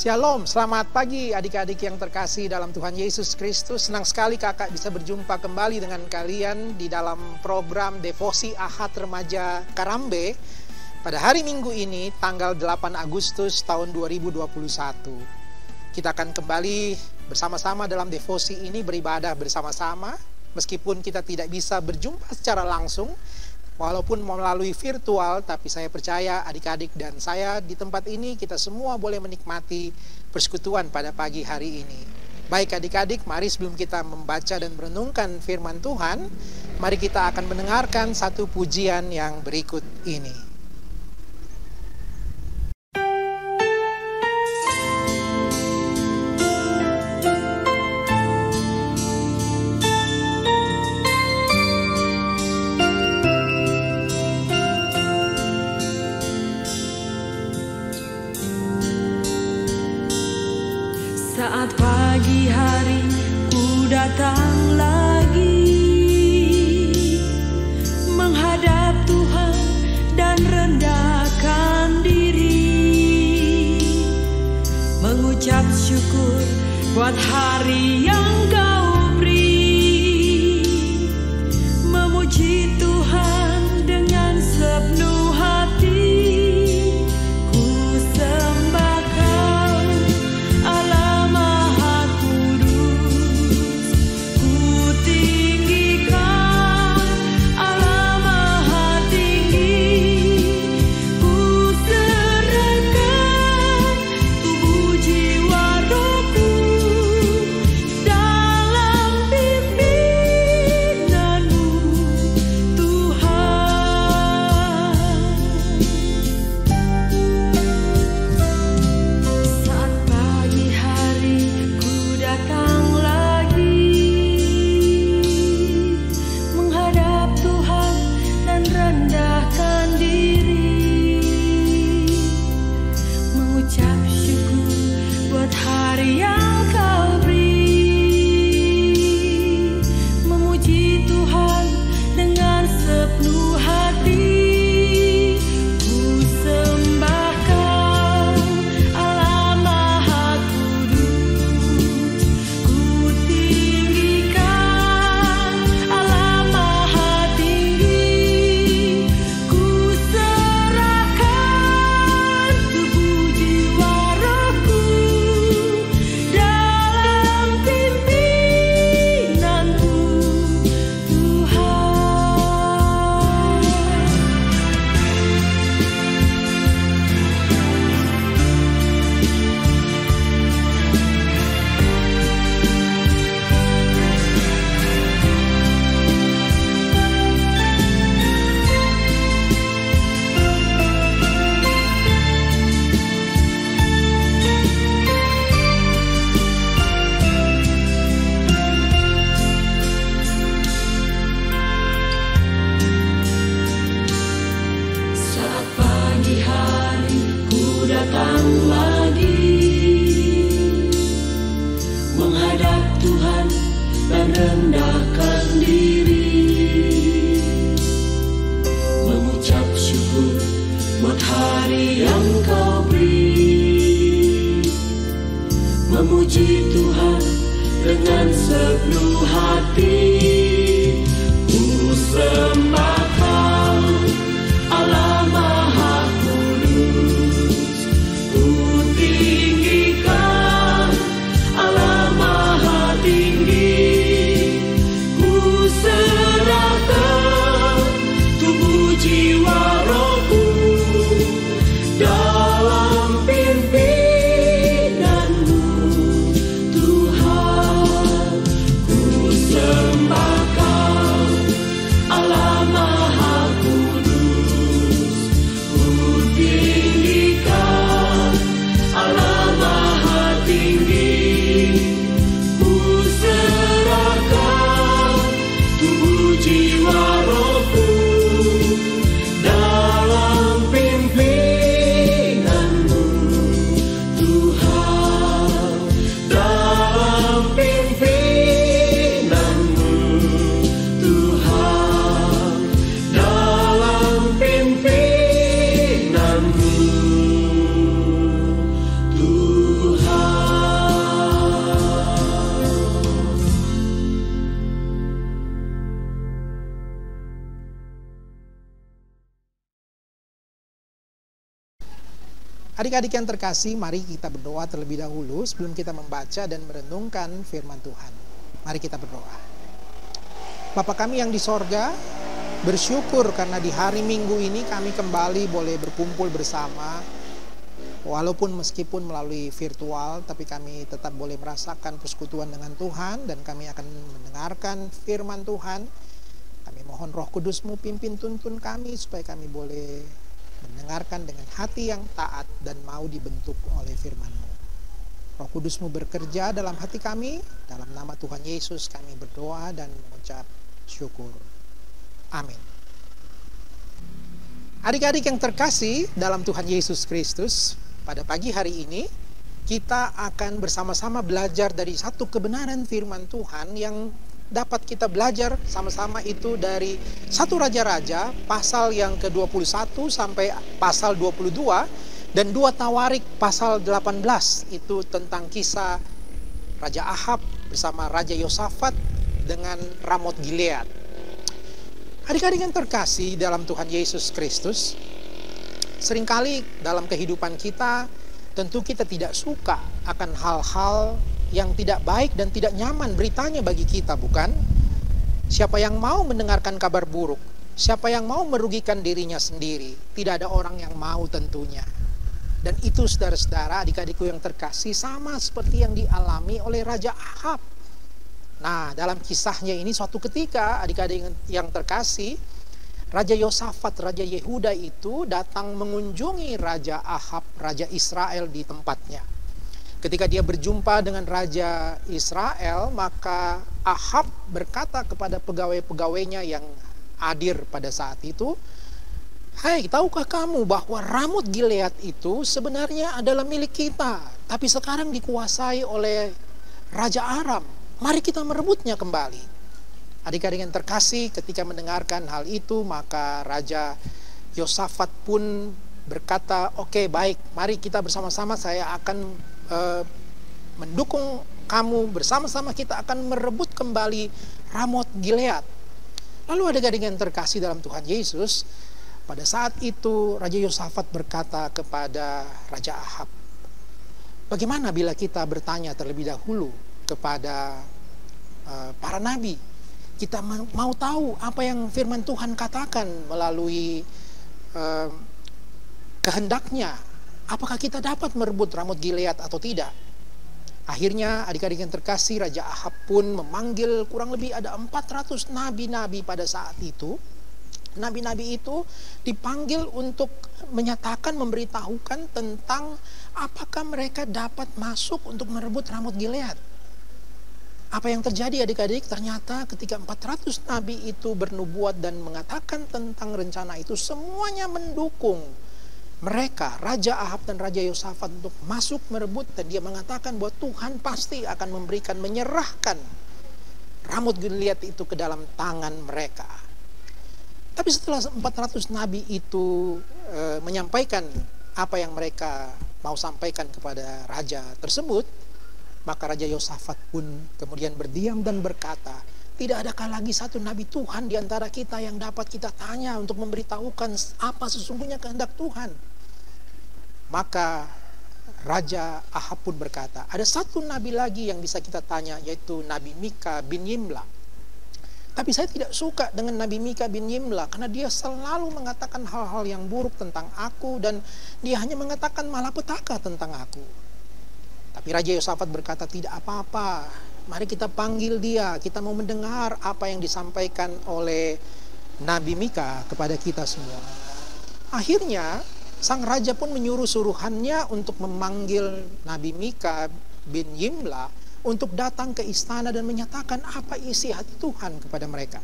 Shalom, selamat pagi adik-adik yang terkasih dalam Tuhan Yesus Kristus. Senang sekali kakak bisa berjumpa kembali dengan kalian di dalam program Devosi Ahad Remaja Karambe pada hari Minggu ini, tanggal 8 Agustus tahun 2021. Kita akan kembali bersama-sama dalam devosi ini, beribadah bersama-sama. Meskipun kita tidak bisa berjumpa secara langsung, walaupun melalui virtual, tapi saya percaya adik-adik dan saya di tempat ini kita semua boleh menikmati persekutuan pada pagi hari ini. Baik adik-adik, mari sebelum kita membaca dan merenungkan firman Tuhan, mari kita akan mendengarkan satu pujian yang berikut ini. Saat pagi hari ku datang lagi menghadap Tuhan dan rendahkan diri, mengucap syukur buat hari yang Kau beri, memuji Tuhan dengan sepenuh hati. Memuji Tuhan dengan sepenuh hati. Ku sembah Kau, Allah Maha Kudus. Ku tinggikan Allah Maha Tinggi. Ku serahkan tubuh jiwa rohku dalam pimpin Tuhan. Ku sembah Adik-adik yang terkasih, mari kita berdoa terlebih dahulu sebelum kita membaca dan merenungkan firman Tuhan. Mari kita berdoa. Bapa kami yang di sorga, bersyukur karena di hari Minggu ini kami kembali boleh berkumpul bersama. Walaupun meskipun melalui virtual, tapi kami tetap boleh merasakan persekutuan dengan Tuhan, dan kami akan mendengarkan firman Tuhan. Kami mohon Roh Kudus-Mu pimpin tuntun kami supaya kami boleh mendengarkan dengan hati yang taat dan mau dibentuk oleh firman-Mu. Roh Kudus-Mu bekerja dalam hati kami. Dalam nama Tuhan Yesus kami berdoa dan mengucap syukur. Amin. Adik-adik yang terkasih dalam Tuhan Yesus Kristus, pada pagi hari ini kita akan bersama-sama belajar dari satu kebenaran firman Tuhan yang dapat kita belajar sama-sama, itu dari 1 Raja-Raja pasal yang ke-21 sampai pasal 22, dan 2 Tawarik pasal 18, itu tentang kisah Raja Ahab bersama Raja Yosafat dengan Ramot Gilead. Adik-adik yang terkasih dalam Tuhan Yesus Kristus, seringkali dalam kehidupan kita tentu kita tidak suka akan hal-hal yang tidak baik dan tidak nyaman beritanya bagi kita, bukan? Siapa yang mau mendengarkan kabar buruk? Siapa yang mau merugikan dirinya sendiri? Tidak ada orang yang mau tentunya. Dan itu saudara-saudara, adik-adikku yang terkasih, sama seperti yang dialami oleh Raja Ahab. Nah, dalam kisahnya ini suatu ketika, adik-adik yang terkasih, Raja Yosafat, Raja Yehuda itu datang mengunjungi Raja Ahab, Raja Israel di tempatnya. Ketika dia berjumpa dengan Raja Israel, maka Ahab berkata kepada pegawai-pegawainya yang hadir pada saat itu, "Hai, tahukah kamu bahwa Ramot Gilead itu sebenarnya adalah milik kita, tapi sekarang dikuasai oleh Raja Aram. Mari kita merebutnya kembali." Adik-adik yang terkasih, ketika mendengarkan hal itu, maka Raja Yosafat pun berkata, "Oke, baik, mari kita bersama-sama, saya akan mendukung kamu, bersama-sama kita akan merebut kembali Ramot Gilead." Lalu adik-adik yang terkasih dalam Tuhan Yesus, pada saat itu Raja Yosafat berkata kepada Raja Ahab, "Bagaimana bila kita bertanya terlebih dahulu kepada para nabi? Kita mau tahu apa yang firman Tuhan katakan melalui kehendaknya. Apakah kita dapat merebut Ramot Gilead atau tidak?" Akhirnya adik-adik yang terkasih, Raja Ahab pun memanggil kurang lebih ada 400 nabi-nabi pada saat itu. Nabi-nabi itu dipanggil untuk menyatakan, memberitahukan tentang apakah mereka dapat masuk untuk merebut Ramot Gilead. Apa yang terjadi adik-adik? Ternyata ketika 400 nabi itu bernubuat dan mengatakan tentang rencana itu, semuanya mendukung mereka, Raja Ahab dan Raja Yosafat, untuk masuk merebut. Dan dia mengatakan bahwa Tuhan pasti akan menyerahkan Ramot Gilead itu ke dalam tangan mereka. Tapi setelah 400 nabi itu menyampaikan apa yang mereka mau sampaikan kepada raja tersebut, maka Raja Yosafat pun kemudian berdiam dan berkata, "Tidak adakah lagi satu nabi Tuhan di antara kita yang dapat kita tanya untuk memberitahukan apa sesungguhnya kehendak Tuhan?" Maka Raja Ahab pun berkata, "Ada satu nabi lagi yang bisa kita tanya, yaitu Nabi Mika bin Yimla. Tapi saya tidak suka dengan Nabi Mika bin Yimla karena dia selalu mengatakan hal-hal yang buruk tentang aku, dan dia hanya mengatakan malapetaka tentang aku." Tapi Raja Yosafat berkata, "Tidak apa-apa, mari kita panggil dia, kita mau mendengar apa yang disampaikan oleh Nabi Mika kepada kita semua." Akhirnya sang raja pun menyuruh suruhannya untuk memanggil Nabi Mika bin Yimla untuk datang ke istana dan menyatakan apa isi hati Tuhan kepada mereka.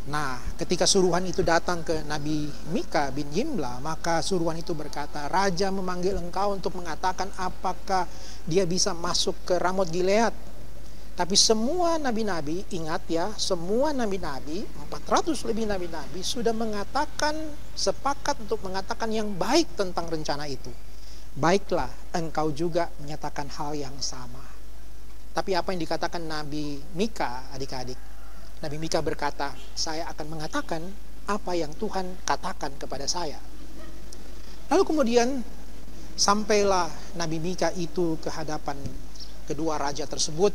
Nah, ketika suruhan itu datang ke Nabi Mika bin Yimla, maka suruhan itu berkata, "Raja memanggil engkau untuk mengatakan apakah dia bisa masuk ke Ramot Gilead." Tapi semua nabi-nabi, ingat ya, semua nabi-nabi, 400 lebih nabi-nabi sudah mengatakan, sepakat untuk mengatakan yang baik tentang rencana itu. Baiklah, engkau juga menyatakan hal yang sama. Tapi apa yang dikatakan Nabi Mika, adik-adik? Nabi Mika berkata, "Saya akan mengatakan apa yang Tuhan katakan kepada saya." Lalu kemudian Sampailah Nabi Mika itu ke hadapan kedua raja tersebut,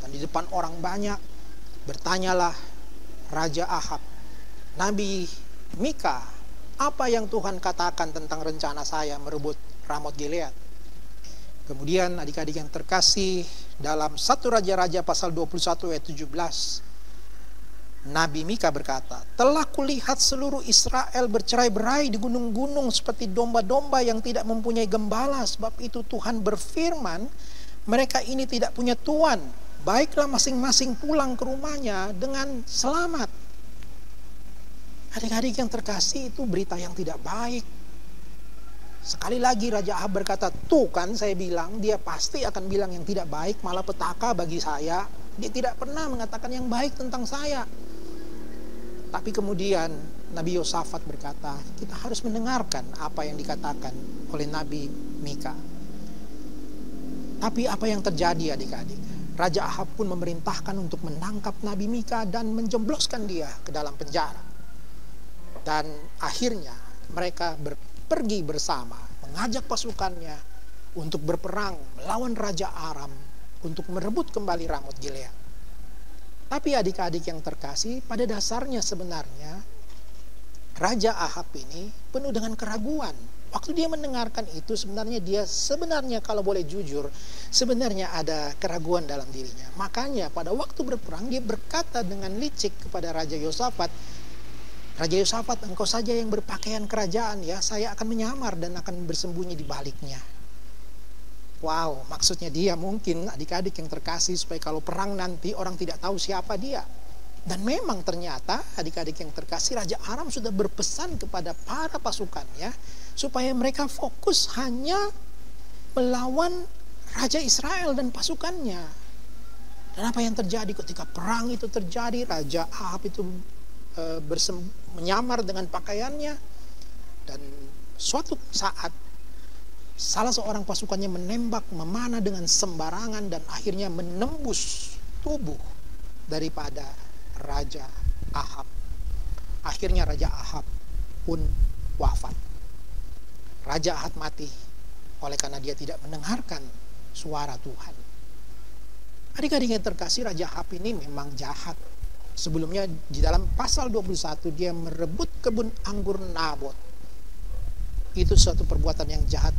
dan di depan orang banyak bertanyalah Raja Ahab, Nabi Mika, apa yang Tuhan katakan tentang rencana saya merebut Ramot Gilead? Kemudian adik-adik yang terkasih, dalam 1 Raja-Raja pasal 21 ayat 17, Nabi Mika berkata, telah kulihat seluruh Israel bercerai-berai di gunung-gunung seperti domba-domba yang tidak mempunyai gembala. Sebab itu Tuhan berfirman, mereka ini tidak punya tuan. Baiklah masing-masing pulang ke rumahnya dengan selamat. Adik-adik yang terkasih, itu berita yang tidak baik. Sekali lagi Raja Ahab berkata, tuh kan saya bilang, dia pasti akan bilang yang tidak baik, malah petaka bagi saya. Dia tidak pernah mengatakan yang baik tentang saya. Tapi kemudian Nabi Yosafat berkata, kita harus mendengarkan apa yang dikatakan oleh Nabi Mika. Tapi apa yang terjadi adik-adik? Raja Ahab pun memerintahkan untuk menangkap Nabi Mika dan menjebloskan dia ke dalam penjara. Dan akhirnya mereka pergi bersama, mengajak pasukannya untuk berperang melawan Raja Aram untuk merebut kembali Ramot Gilead. Tapi adik-adik yang terkasih, pada dasarnya sebenarnya Raja Ahab ini penuh dengan keraguan. Waktu dia mendengarkan itu, sebenarnya kalau boleh jujur, sebenarnya ada keraguan dalam dirinya. Makanya pada waktu berperang dia berkata dengan licik kepada Raja Yosafat, Raja Yosafat, engkau saja yang berpakaian kerajaan ya, saya akan menyamar dan akan bersembunyi di baliknya. Wow, maksudnya dia mungkin adik-adik yang terkasih supaya kalau perang nanti orang tidak tahu siapa dia. Dan memang ternyata adik-adik yang terkasih, Raja Aram sudah berpesan kepada para pasukannya supaya mereka fokus hanya melawan Raja Israel dan pasukannya. Dan apa yang terjadi ketika perang itu terjadi, Raja Ahab itu menyamar dengan pakaiannya, dan suatu saat salah seorang pasukannya menembak, memanah dengan sembarangan dan akhirnya menembus tubuh daripada Raja Ahab. Akhirnya Raja Ahab pun wafat. Raja Ahab mati oleh karena dia tidak mendengarkan suara Tuhan. Adik-adik yang terkasih, Raja Ahab ini memang jahat. Sebelumnya di dalam pasal 21 dia merebut kebun anggur Nabot. Itu suatu perbuatan yang jahat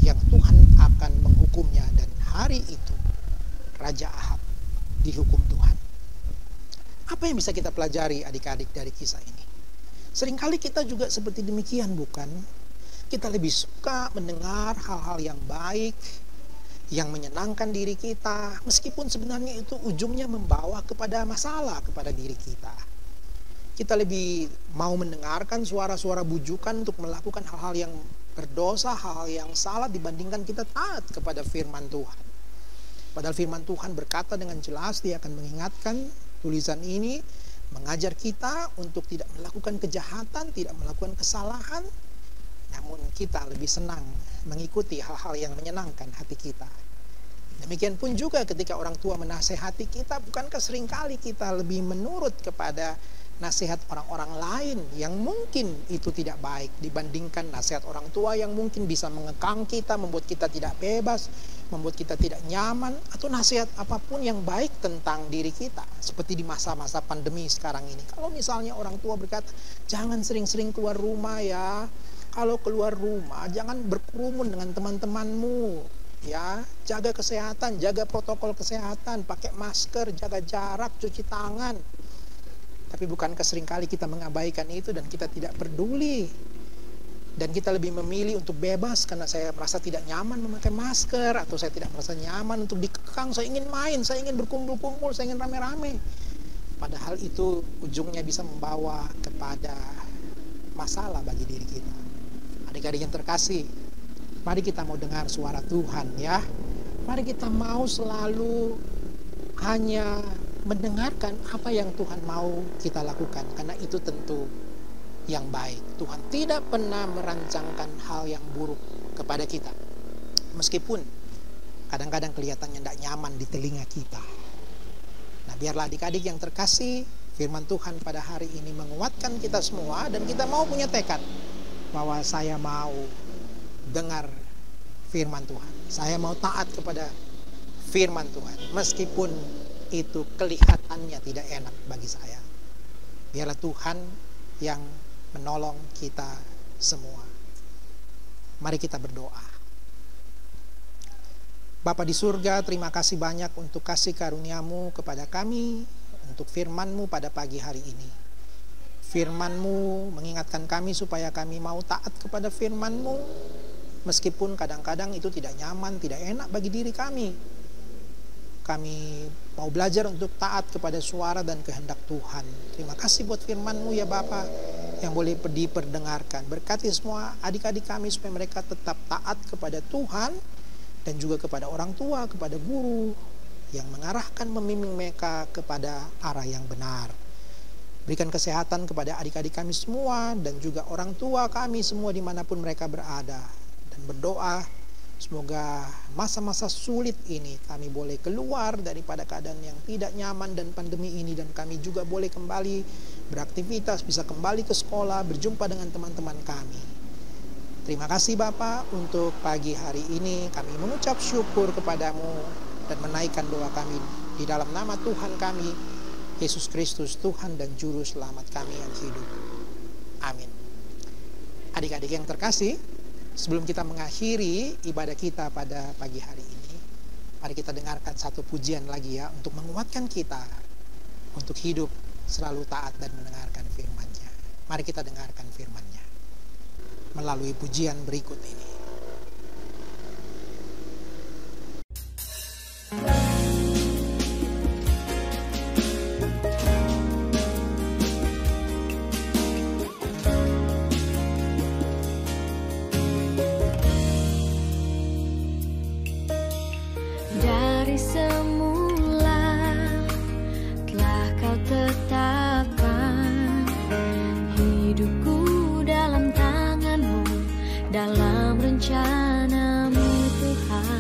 yang Tuhan akan menghukumnya, dan hari itu Raja Ahab dihukum Tuhan. Apa yang bisa kita pelajari adik-adik dari kisah ini? Seringkali kita juga seperti demikian, bukan? Kita lebih suka mendengar hal-hal yang baik, yang menyenangkan diri kita, meskipun sebenarnya itu ujungnya membawa kepada masalah kepada diri kita. Kita lebih mau mendengarkan suara-suara bujukan untuk melakukan hal-hal yang berdosa, hal-hal yang salah, dibandingkan kita taat kepada firman Tuhan. Padahal firman Tuhan berkata dengan jelas, dia akan mengingatkan, tulisan ini mengajar kita untuk tidak melakukan kejahatan, tidak melakukan kesalahan, namun kita lebih senang mengikuti hal-hal yang menyenangkan hati kita. Demikian pun juga ketika orang tua menasehati kita, bukankah seringkali kita lebih menurut kepada nasihat orang-orang lain yang mungkin itu tidak baik dibandingkan nasihat orang tua yang mungkin bisa mengekang kita, membuat kita tidak bebas, membuat kita tidak nyaman, atau nasihat apapun yang baik tentang diri kita. Seperti di masa-masa pandemi sekarang ini, kalau misalnya orang tua berkata, jangan sering-sering keluar rumah ya, kalau keluar rumah jangan berkerumun dengan teman-temanmu ya, jaga kesehatan, jaga protokol kesehatan, pakai masker, jaga jarak, cuci tangan. Tapi bukankah seringkali kita mengabaikan itu dan kita tidak peduli, dan kita lebih memilih untuk bebas karena saya merasa tidak nyaman memakai masker, atau saya tidak merasa nyaman untuk dikekang, saya ingin main, saya ingin berkumpul-kumpul, saya ingin rame-rame. Padahal itu ujungnya bisa membawa kepada masalah bagi diri kita. Adik-adik yang terkasih, mari kita mau dengar suara Tuhan ya. Mari kita mau selalu hanya mendengarkan apa yang Tuhan mau kita lakukan, karena itu tentu yang baik. Tuhan tidak pernah merancangkan hal yang buruk kepada kita, meskipun kadang-kadang kelihatannya tidak nyaman di telinga kita. Nah, biarlah adik-adik yang terkasih, firman Tuhan pada hari ini menguatkan kita semua, dan kita mau punya tekad bahwa saya mau dengar firman Tuhan. Saya mau taat kepada firman Tuhan, meskipun itu kelihatannya tidak enak bagi saya. Biarlah Tuhan yang menolong kita semua. Mari kita berdoa. Bapa di surga, terima kasih banyak untuk kasih karunia-Mu kepada kami, untuk firman-Mu pada pagi hari ini. Firman-Mu mengingatkan kami supaya kami mau taat kepada firman-Mu, meskipun kadang-kadang itu tidak nyaman, tidak enak bagi diri kami. Kami mau belajar untuk taat kepada suara dan kehendak Tuhan. Terima kasih buat firman-Mu ya Bapa, yang boleh diperdengarkan. Berkati semua adik-adik kami supaya mereka tetap taat kepada Tuhan, dan juga kepada orang tua, kepada guru, yang mengarahkan, membimbing mereka kepada arah yang benar. Berikan kesehatan kepada adik-adik kami semua, dan juga orang tua kami semua dimanapun mereka berada. Dan berdoa, semoga masa-masa sulit ini kami boleh keluar daripada keadaan yang tidak nyaman dan pandemi ini, dan kami juga boleh kembali beraktivitas, bisa kembali ke sekolah, berjumpa dengan teman-teman kami. Terima kasih Bapa untuk pagi hari ini. Kami mengucap syukur kepadamu dan menaikkan doa kami di dalam nama Tuhan kami, Yesus Kristus, Tuhan dan Juru Selamat kami yang hidup. Amin. Adik-adik yang terkasih, sebelum kita mengakhiri ibadah kita pada pagi hari ini, mari kita dengarkan satu pujian lagi ya, untuk menguatkan kita untuk hidup selalu taat dan mendengarkan firman-Nya. Mari kita dengarkan firman-Nya melalui pujian berikut ini. Dari semula telah Kau tetapkan hidupku dalam tangan-Mu, dalam rencana-Mu Tuhan.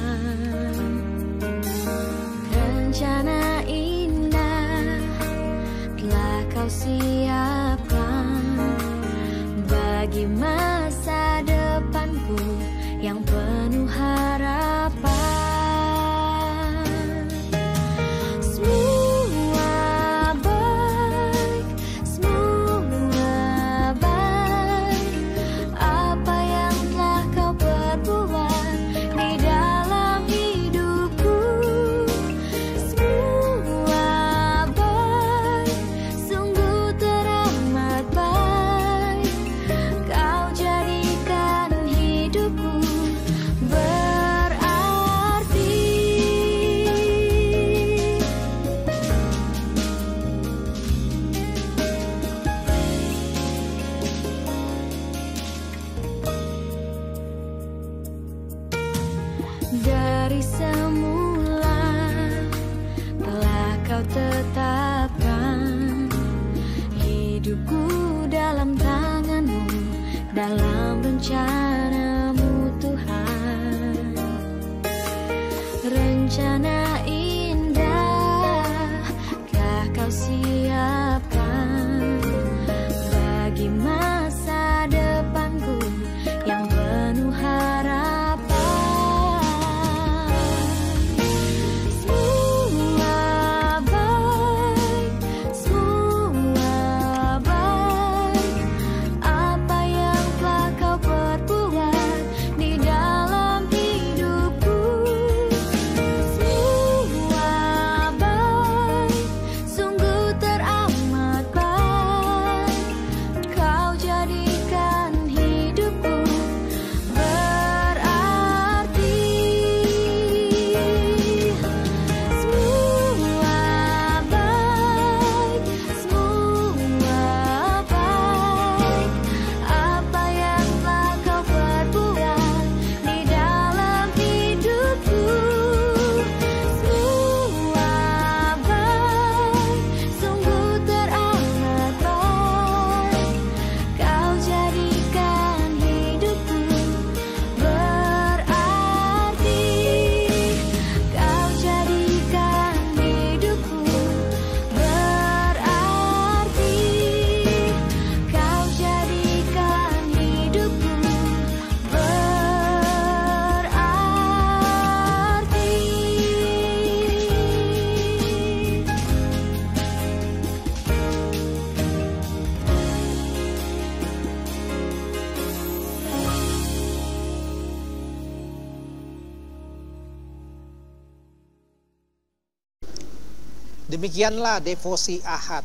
Demikianlah devosi Ahad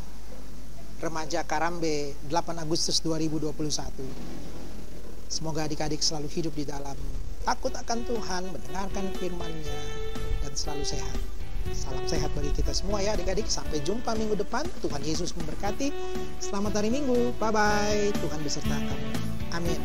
Remaja Karambe 8 Agustus 2021. Semoga adik-adik selalu hidup di dalam takut akan Tuhan, mendengarkan firman-Nya, dan selalu sehat. Salam sehat bagi kita semua ya adik-adik. Sampai jumpa minggu depan. Tuhan Yesus memberkati. Selamat hari Minggu. Bye-bye. Tuhan beserta kamu. Amin.